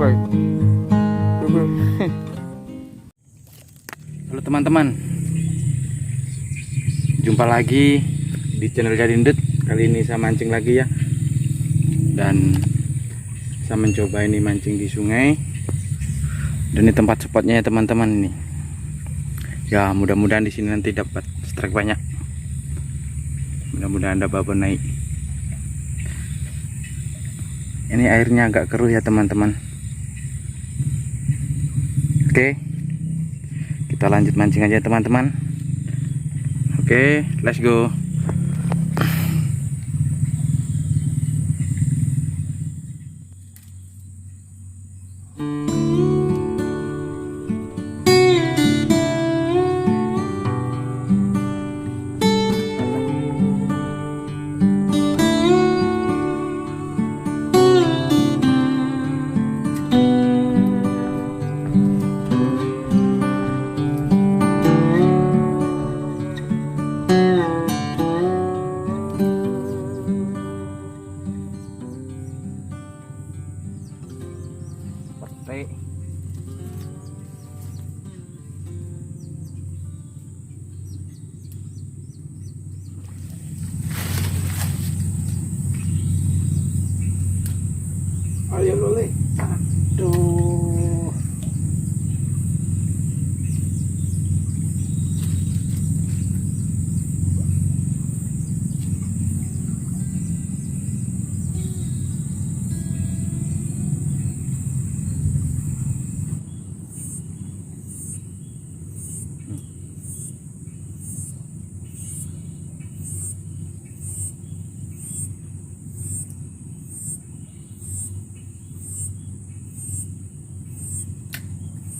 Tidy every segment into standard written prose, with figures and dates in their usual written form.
kayak. Halo teman-teman, jumpa lagi di channel Gadindut. Kali ini saya mancing lagi ya, dan saya mencoba ini mancing di sungai. Dan ini tempat spotnya ya teman-teman ini. Ya mudah-mudahan di sini nanti dapat strike banyak. Mudah-mudahan ada babon naik. Ini airnya agak keruh ya teman-teman. Oke, kita lanjut mancing aja teman-teman. Oke, let's go. Petik. Ayo lole. Aduh.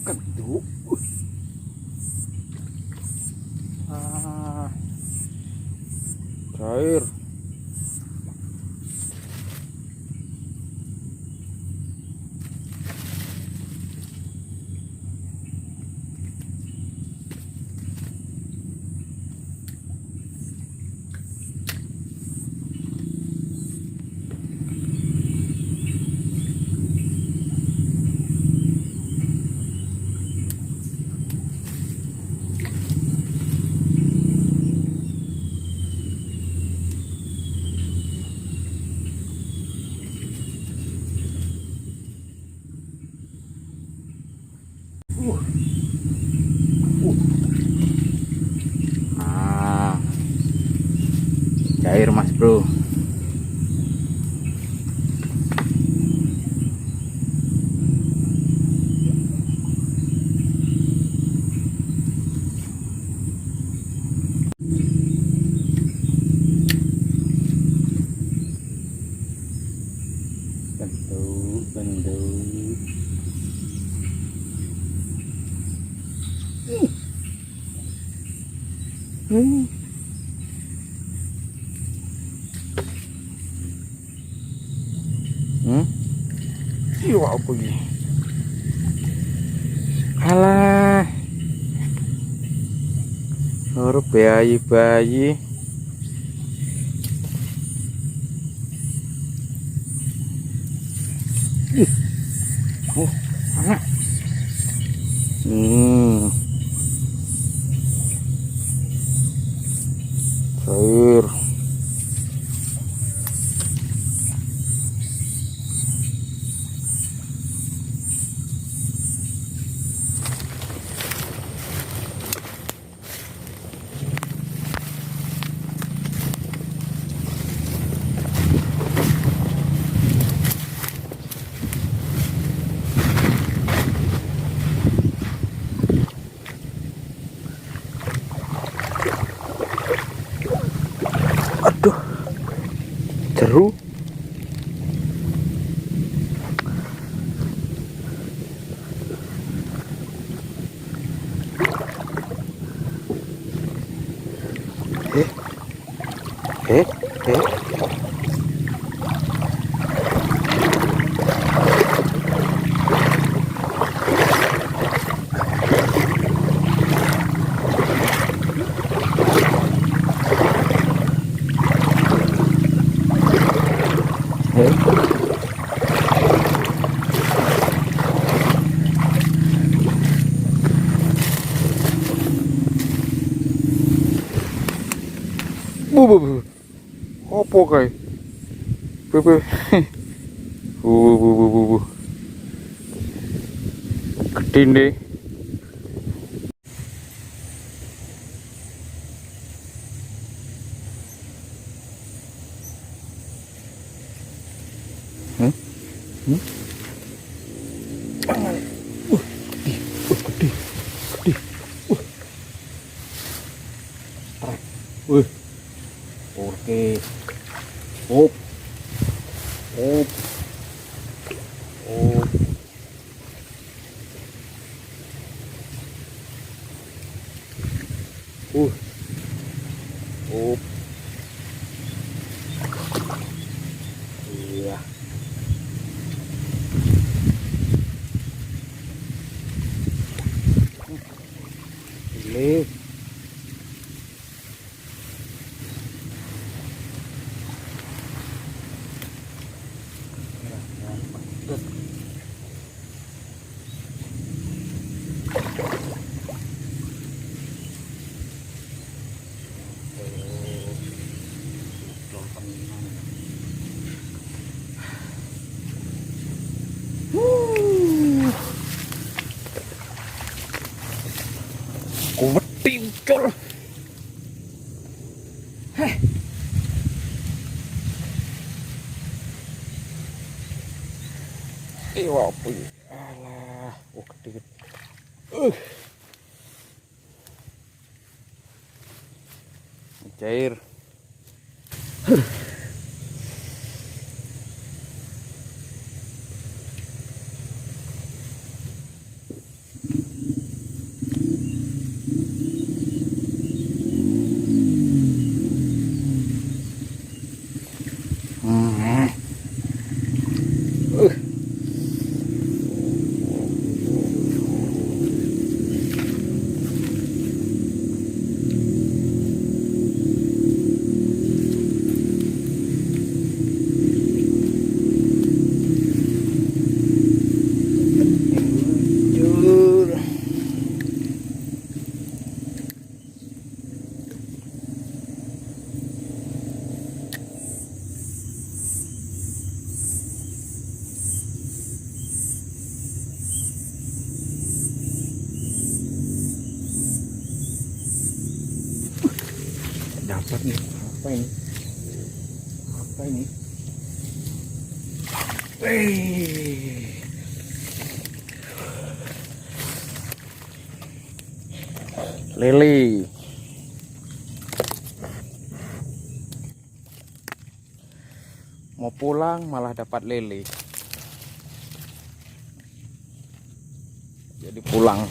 Keduk. Cair. Cair mas bro. Bentuk. Iya apa ini? Alah, baru bayi. Oh, anak. Cair. Aduh, jeru. Eh. Bu. Apa kae? Bu. Bu. Gede nih. Gede. Oke. Op. Op. Iya. Ini. Kuweti ucul. Heh. Iwa apa iki? Alah, gede. Cair. Dapat nih. Apa ini? Lele. Mau pulang malah dapat lele. Jadi pulang.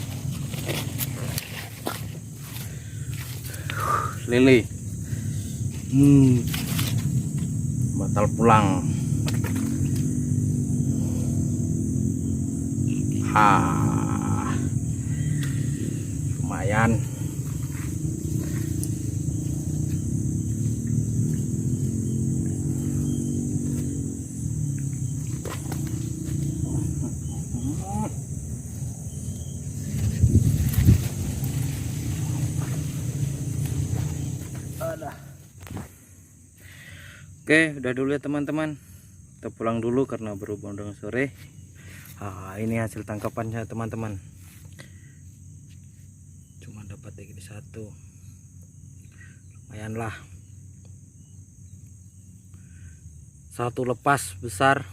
Lele. Batal pulang. Lumayan. Oke, udah dulu ya teman-teman. Kita pulang dulu karena berhubung dengan sore. Ini hasil tangkapannya teman-teman. Cuma dapat ini satu. Lumayan lah. Satu lepas besar.